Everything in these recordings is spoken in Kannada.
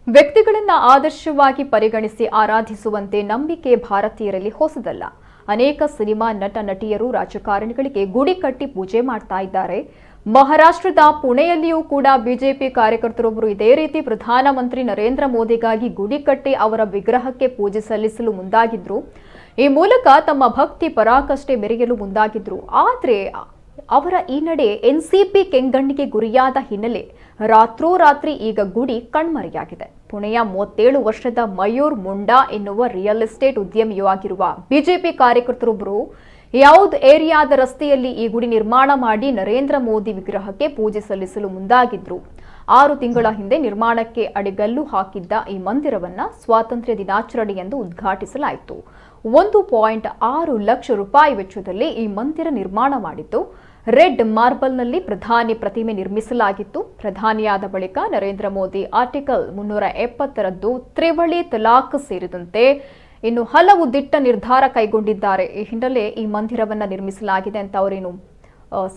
ವ್ಯಕ್ತಿಗಳನ್ನ ಆದರ್ಶವಾಗಿ ಪರಿಗಣಿಸಿ ಆರಾಧಿಸುವಂತೆ ನಂಬಿಕೆ ಭಾರತೀಯರಲ್ಲಿ ಹೊಸದಲ್ಲ. ಅನೇಕ ಸಿನಿಮಾ ನಟ ನಟಿಯರು ರಾಜಕಾರಣಿಗಳಿಗೆ ಗುಡಿ ಕಟ್ಟಿ ಪೂಜೆ ಮಾಡ್ತಾ ಇದ್ದಾರೆ. ಮಹಾರಾಷ್ಟ್ರದ ಪುಣೆಯಲ್ಲಿಯೂ ಕೂಡ ಬಿಜೆಪಿ ಕಾರ್ಯಕರ್ತರೊಬ್ಬರು ಇದೇ ರೀತಿ ಪ್ರಧಾನಮಂತ್ರಿ ನರೇಂದ್ರ ಮೋದಿಗಾಗಿ ಗುಡಿ ಕಟ್ಟಿ ಅವರ ವಿಗ್ರಹಕ್ಕೆ ಪೂಜೆ ಸಲ್ಲಿಸಲು ಮುಂದಾಗಿದ್ರು. ಈ ಮೂಲಕ ತಮ್ಮ ಭಕ್ತಿ ಪರಾಕಾಷ್ಠೆ ಮೆರೆಯಲು ಮುಂದಾಗಿದ್ರು. ಆದರೆ ಅವರ ಈ ನಡೆ ಎನ್ಸಿಪಿ ಕೆಂಗಣ್ಣಿಗೆ ಗುರಿಯಾದ ಹಿನ್ನೆಲೆ ರಾತ್ರೋರಾತ್ರಿ ಈಗ ಗುಡಿ ಕಣ್ಮರೆಯಾಗಿದೆ. ಪುಣೆಯ 37 ವರ್ಷದ ಮಯೂರ್ ಮುಂಡಾ ಎನ್ನುವ ರಿಯಲ್ ಎಸ್ಟೇಟ್ ಉದ್ಯಮಿಯೂ ಆಗಿರುವ ಬಿಜೆಪಿ ಕಾರ್ಯಕರ್ತರೊಬ್ಬರು ಯೌದ್ ಏರಿಯಾದ ರಸ್ತೆಯಲ್ಲಿ ಈ ಗುಡಿ ನಿರ್ಮಾಣ ಮಾಡಿ ನರೇಂದ್ರ ಮೋದಿ ವಿಗ್ರಹಕ್ಕೆ ಪೂಜೆ ಸಲ್ಲಿಸಲು ಮುಂದಾಗಿದ್ರು. 6 ತಿಂಗಳ ಹಿಂದೆ ನಿರ್ಮಾಣಕ್ಕೆ ಅಡಿಗಲ್ಲು ಹಾಕಿದ್ದ ಈ ಮಂದಿರವನ್ನ ಸ್ವಾತಂತ್ರ್ಯ ದಿನಾಚರಣೆಯಂದು ಉದ್ಘಾಟಿಸಲಾಯಿತು. 1.6 ಲಕ್ಷ ರೂಪಾಯಿ ವೆಚ್ಚದಲ್ಲಿ ಈ ಮಂದಿರ ನಿರ್ಮಾಣ ಮಾಡಿದ್ದು. ರೆಡ್ ಮಾರ್ಬಲ್ನಲ್ಲಿ ಪ್ರಧಾನಿ ಪ್ರತಿಮೆ ನಿರ್ಮಿಸಲಾಗಿತ್ತು. ಪ್ರಧಾನಿಯಾದ ಬಳಿಕ ನರೇಂದ್ರ ಮೋದಿ ಆರ್ಟಿಕಲ್ 370ರದ್ದು ತ್ರಿವಳಿ ತಲಾಖ್ ಸೇರಿದಂತೆ ಇನ್ನು ಹಲವು ದಿಟ್ಟ ನಿರ್ಧಾರ ಕೈಗೊಂಡಿದ್ದಾರೆ. ಈ ಹಿನ್ನೆಲೆ ಈ ಮಂದಿರವನ್ನ ನಿರ್ಮಿಸಲಾಗಿದೆ ಅಂತ ಅವರೇನು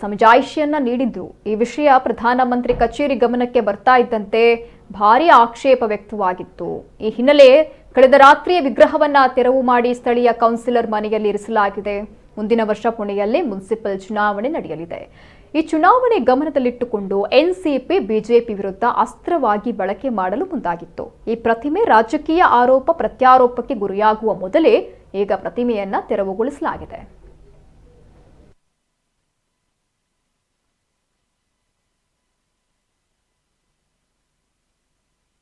ಸಮಜಾಯಿಷಿಯನ್ನ ನೀಡಿದ್ರು. ಈ ವಿಷಯ ಪ್ರಧಾನಮಂತ್ರಿ ಕಚೇರಿ ಗಮನಕ್ಕೆ ಬರ್ತಾ ಇದ್ದಂತೆ ಭಾರೀ ಆಕ್ಷೇಪ ವ್ಯಕ್ತವಾಗಿತ್ತು. ಈ ಹಿನ್ನೆಲೆ ಕಳೆದ ರಾತ್ರಿಯ ವಿಗ್ರಹವನ್ನ ತೆರವು ಮಾಡಿ ಸ್ಥಳೀಯ ಕೌನ್ಸಿಲರ್ ಮನೆಯಲ್ಲಿ ಇರಿಸಲಾಗಿದೆ. ಮುಂದಿನ ವರ್ಷ ಪುಣೆಯಲ್ಲಿ ಮುನ್ಸಿಪಲ್ ಚುನಾವಣೆ ನಡೆಯಲಿದೆ. ಈ ಚುನಾವಣೆ ಗಮನದಲ್ಲಿಟ್ಟುಕೊಂಡು ಎನ್ಸಿಪಿ ಬಿಜೆಪಿ ವಿರುದ್ಧ ಅಸ್ತ್ರವಾಗಿ ಬಳಕೆ ಮಾಡಲು ಮುಂದಾಗಿತ್ತು. ಈ ಪ್ರತಿಮೆ ರಾಜಕೀಯ ಆರೋಪ ಪ್ರತ್ಯಾರೋಪಕ್ಕೆ ಗುರಿಯಾಗುವ ಮೊದಲೇ ಈಗ ಪ್ರತಿಮೆಯನ್ನ ತೆರವುಗೊಳಿಸಲಾಗಿದೆ.